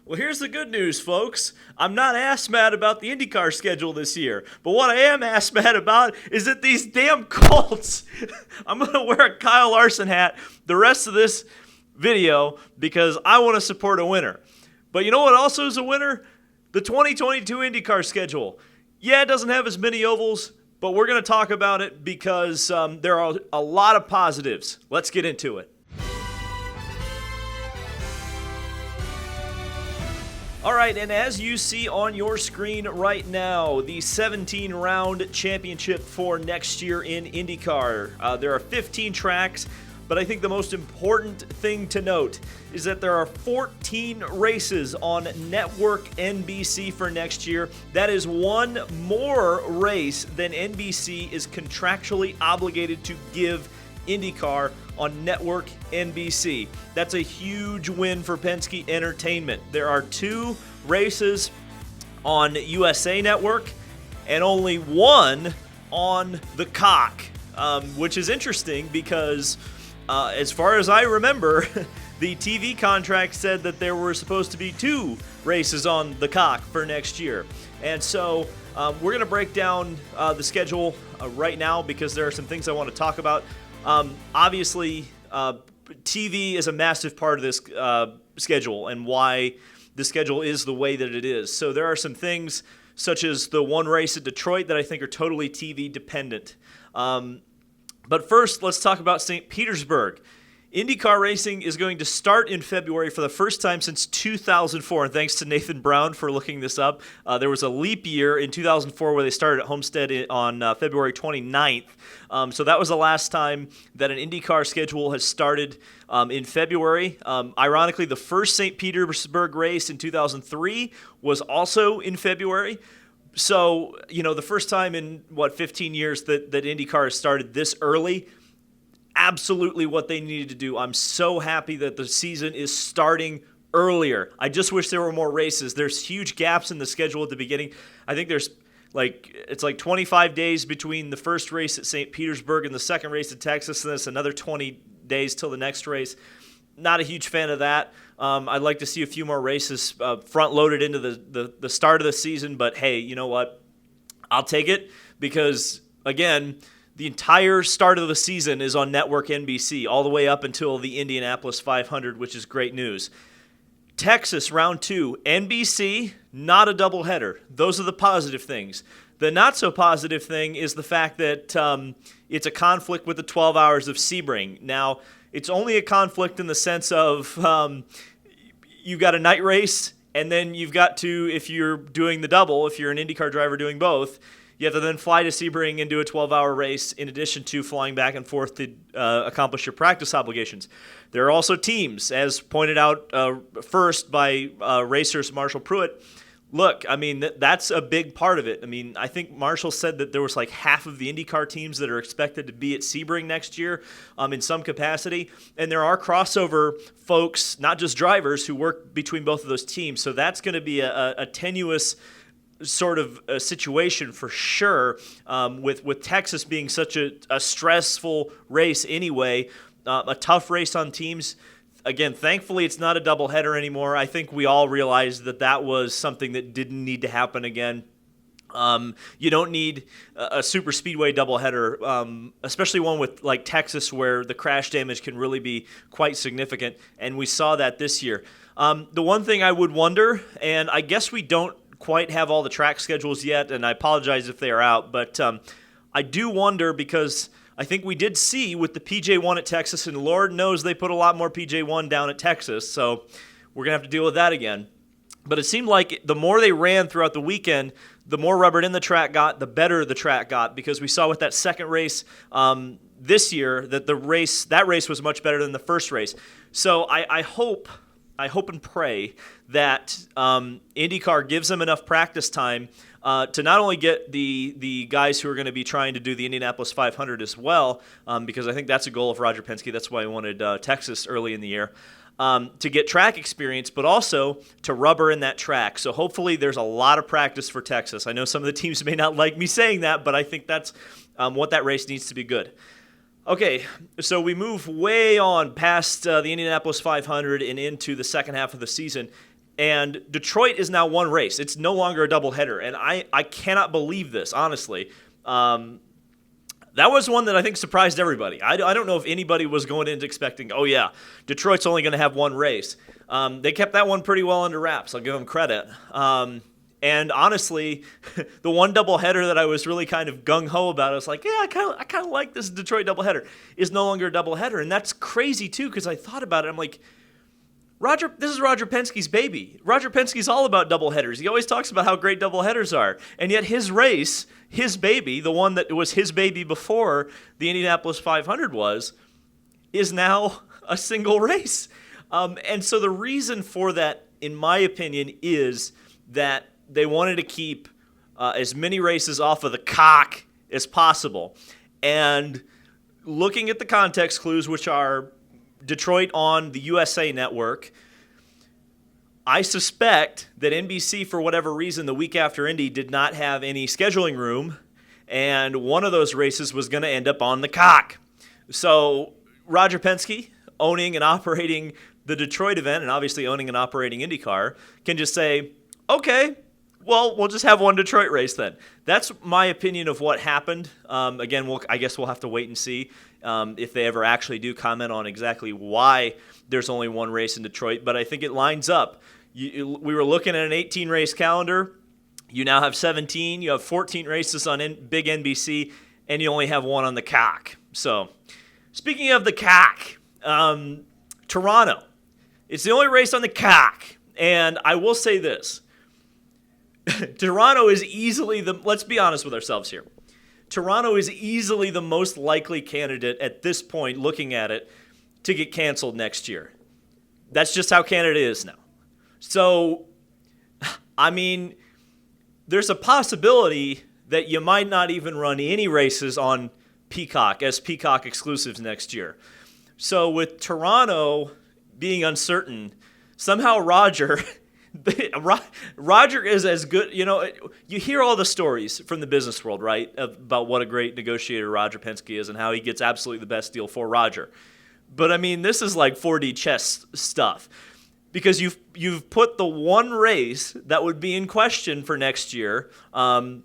Well, here's the good news, folks. I'm not ass mad about the IndyCar schedule this year, but what I am ass mad about is that these damn Colts. I'm going to wear a Kyle Larson hat the rest of this video because I want to support a winner. But you know what also is a winner? The 2022 IndyCar schedule. Yeah, it doesn't have as many ovals, but we're going to talk about it because there are a lot of positives. Let's get into it. All right, and as you see on your screen right now, the 17-round championship for next year in IndyCar. There are 15 tracks, but I think the most important thing to note is that there are 14 races on Network NBC for next year. That is one more race than NBC is contractually obligated to give IndyCar on Network NBC. That's a huge win for Penske Entertainment. There are 2 races on USA Network and only 1 on the Cock, which is interesting because as far as I remember, the TV contract said that there were supposed to be 2 races on the Cock for next year. And so we're going to break down the schedule right now because there are some things I want to talk about. Obviously, TV is a massive part of this schedule and why the schedule is the way that it is. So there are some things such as the one race at Detroit that I think are totally TV dependent. But first, let's talk about St. Petersburg. IndyCar racing is going to start in February for the first time since 2004, and thanks to Nathan Brown for looking this up. There was a leap year in 2004 where they started at Homestead on February 29th. So that was the last time that an IndyCar schedule has started in February. Ironically, the first St. Petersburg race in 2003 was also in February. So, the first time in, 15 years that IndyCar has started this early, absolutely what they needed to do. I'm so happy that the season is starting earlier. I just wish there were more races. There's huge gaps in the schedule at the beginning. I think there's it's 25 days between the first race at St. Petersburg and the second race at Texas, and then it's another 20 days till the next race. Not a huge fan of that. I'd like to see a few more races front-loaded into the start of the season, but hey, you know what? I'll take it because, again, the entire start of the season is on Network NBC, all the way up until the Indianapolis 500, which is great news. Texas, round 2, NBC, not a doubleheader. Those are the positive things. The not-so-positive thing is the fact that it's a conflict with the 12 hours of Sebring. Now, it's only a conflict in the sense of you've got a night race, and then you've got to, if you're doing the double, if you're an IndyCar driver doing both, you have to then fly to Sebring and do a 12-hour race in addition to flying back and forth to accomplish your practice obligations. There are also teams, as pointed out first by racers Marshall Pruitt. Look, I mean, that's a big part of it. I mean, I think Marshall said that there was half of the IndyCar teams that are expected to be at Sebring next year in some capacity. And there are crossover folks, not just drivers, who work between both of those teams. So that's going to be a tenuous sort of a situation for sure, with Texas being such a stressful race anyway, a tough race on teams. Again, thankfully, it's not a doubleheader anymore. I think we all realized that was something that didn't need to happen again. You don't need a super speedway doubleheader, especially one with Texas where the crash damage can really be quite significant, and we saw that this year. The one thing I would wonder, and I guess we don't quite have all the track schedules yet, and I apologize if they are out, but I do wonder because I think we did see with the PJ1 at Texas, and Lord knows they put a lot more PJ1 down at Texas, so we're going to have to deal with that again. But it seemed like the more they ran throughout the weekend, the more rubbered in the track got, the better the track got, because we saw with that second race this year that that race was much better than the first race. So I hope and pray that IndyCar gives them enough practice time to not only get the guys who are going to be trying to do the Indianapolis 500 as well, because I think that's a goal of Roger Penske. That's why he wanted Texas early in the year, to get track experience, but also to rubber in that track. So hopefully there's a lot of practice for Texas. I know some of the teams may not like me saying that, but I think that's what that race needs to be good. Okay, so we move way on past the Indianapolis 500 and into the second half of the season. And Detroit is now one race. It's no longer a doubleheader. And I cannot believe this, honestly. That was one that I think surprised everybody. I don't know if anybody was going in expecting, oh yeah, Detroit's only going to have one race. They kept that one pretty well under wraps. I'll give them credit. And honestly, the one doubleheader that I was really kind of gung-ho about, I was like, yeah, I kind of like this Detroit doubleheader, is no longer a doubleheader. And that's crazy too, because I thought about it. I'm like, this is Roger Penske's baby. Roger Penske's all about doubleheaders. He always talks about how great doubleheaders are. And yet his race, his baby, the one that was his baby before the Indianapolis 500 is now a single race. And so the reason for that, in my opinion, is that they wanted to keep as many races off of the cock as possible. And looking at the context clues, which are Detroit on the USA Network, I suspect that NBC, for whatever reason, the week after Indy did not have any scheduling room, and one of those races was going to end up on the cock. So Roger Penske, owning and operating the Detroit event, and obviously owning and operating IndyCar, can just say, okay, well, we'll just have one Detroit race then. That's my opinion of what happened. Again, I guess we'll have to wait and see if they ever actually do comment on exactly why there's only one race in Detroit. But I think it lines up. We were looking at an 18-race calendar. You now have 17. You have 14 races on big NBC, and you only have one on the cock. So, speaking of the cock, Toronto. It's the only race on the cock. And I will say this. Toronto is easily let's be honest with ourselves here. Toronto is easily the most likely candidate at this point, looking at it, to get canceled next year. That's just how Canada is now. So, I mean, there's a possibility that you might not even run any races on Peacock as Peacock exclusives next year. So with Toronto being uncertain, somehow Roger is as good. You know, you hear all the stories from the business world, right, about what a great negotiator Roger Penske is and how he gets absolutely the best deal for Roger. But I mean, this is like 4D chess stuff, because you've put the one race that would be in question for next year on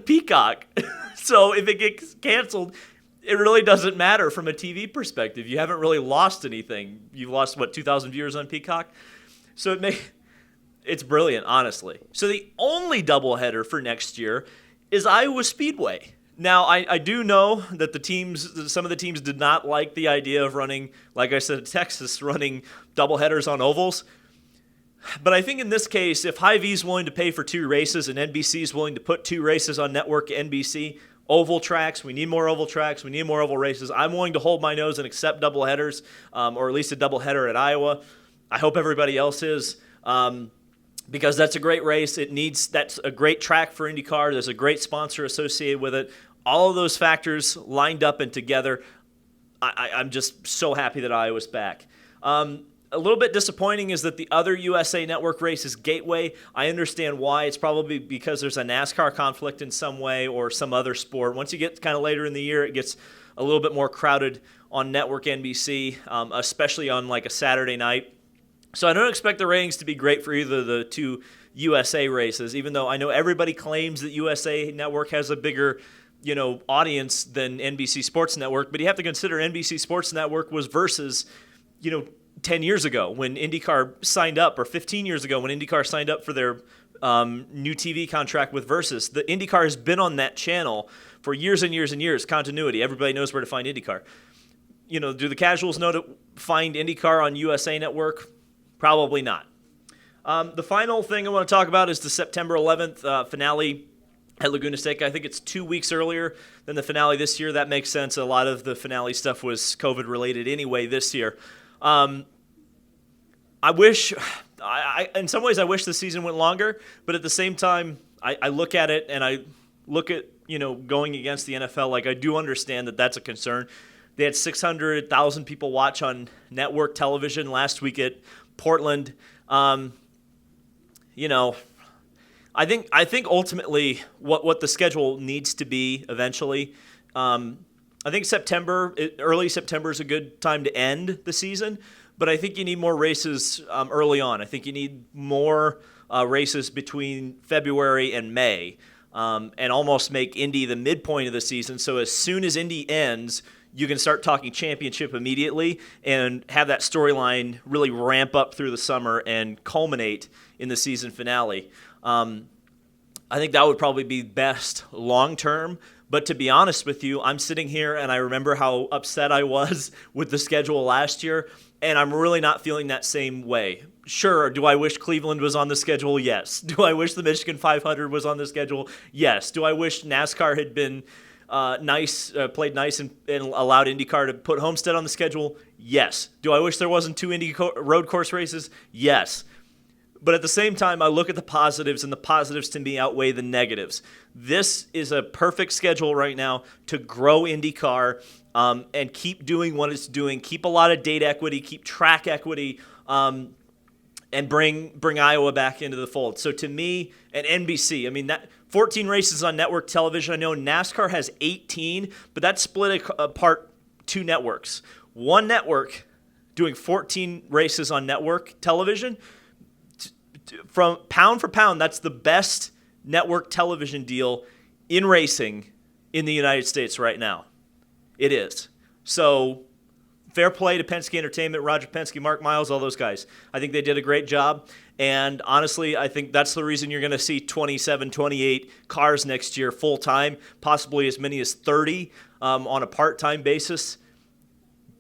Peacock. So if it gets canceled, it really doesn't matter from a TV perspective. You haven't really lost anything. You've lost, 2,000 viewers on Peacock? So it's brilliant, honestly. So the only doubleheader for next year is Iowa Speedway. Now, I do know that some of the teams did not like the idea of running, like I said, Texas, running doubleheaders on ovals. But I think in this case, if Hy-Vee is willing to pay for two races and NBC is willing to put two races on network NBC, oval tracks, we need more oval tracks, we need more oval races, I'm willing to hold my nose and accept doubleheaders, or at least a doubleheader at Iowa. I hope everybody else is, because that's a great race. That's a great track for IndyCar. There's a great sponsor associated with it. All of those factors lined up and together, I'm just so happy that Iowa's back. A little bit disappointing is that the other USA Network race is Gateway. I understand why. It's probably because there's a NASCAR conflict in some way or some other sport. Once you get kind of later in the year, it gets a little bit more crowded on Network NBC, especially on like a Saturday night. So I don't expect the ratings to be great for either of the two USA races, even though I know everybody claims that USA Network has a bigger, audience than NBC Sports Network. But you have to consider NBC Sports Network was versus, 10 years ago when IndyCar signed up, or 15 years ago when IndyCar signed up for their new TV contract with Versus. The IndyCar has been on that channel for years and years and years. Continuity. Everybody knows where to find IndyCar. Do the casuals know to find IndyCar on USA Network? Probably not. The final thing I want to talk about is the September 11th finale at Laguna Seca. I think it's 2 weeks earlier than the finale this year. That makes sense. A lot of the finale stuff was COVID-related anyway this year. In some ways, I wish the season went longer, but at the same time, I look at it and I look at, going against the NFL, like I do understand that that's a concern. They had 600,000 people watch on network television last week at Portland. I think ultimately what the schedule needs to be eventually, I think early September is a good time to end the season. but I think you need more races early on. I think you need more races between February and May, and almost make Indy the midpoint of the season. So as soon as Indy ends, you can start talking championship immediately and have that storyline really ramp up through the summer and culminate in the season finale. I think that would probably be best long term. But to be honest with you, I'm sitting here and I remember how upset I was with the schedule last year, and I'm really not feeling that same way. Sure, do I wish Cleveland was on the schedule? Yes. Do I wish the Michigan 500 was on the schedule? Yes. Do I wish NASCAR had been played nice and allowed IndyCar to put Homestead on the schedule? Yes. Do I wish there wasn't 2 Indy road course races? Yes. But at the same time, I look at the positives, and the positives to me outweigh the negatives. This is a perfect schedule right now to grow IndyCar and keep doing what it's doing, keep a lot of date equity, keep track equity, and bring Iowa back into the fold. So to me, and NBC, I mean, that 14 races on network television. I know NASCAR has 18, but that's split apart 2 networks. One network doing 14 races on network television. From pound for pound, that's the best network television deal in racing in the United States right now. It is. So fair play to Penske Entertainment, Roger Penske, Mark Miles, all those guys. I think they did a great job. And honestly, I think that's the reason you're going to see 27, 28 cars next year full-time, possibly as many as 30 on a part-time basis.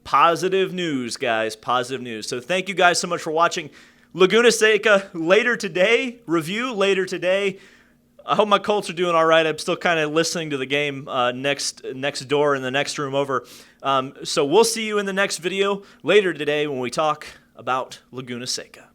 Positive news, guys, positive news. So thank you guys so much for watching. Laguna Seca later today, review later today. I hope my Colts are doing all right. I'm still kind of listening to the game next door in the next room over. So we'll see you in the next video later today when we talk about Laguna Seca.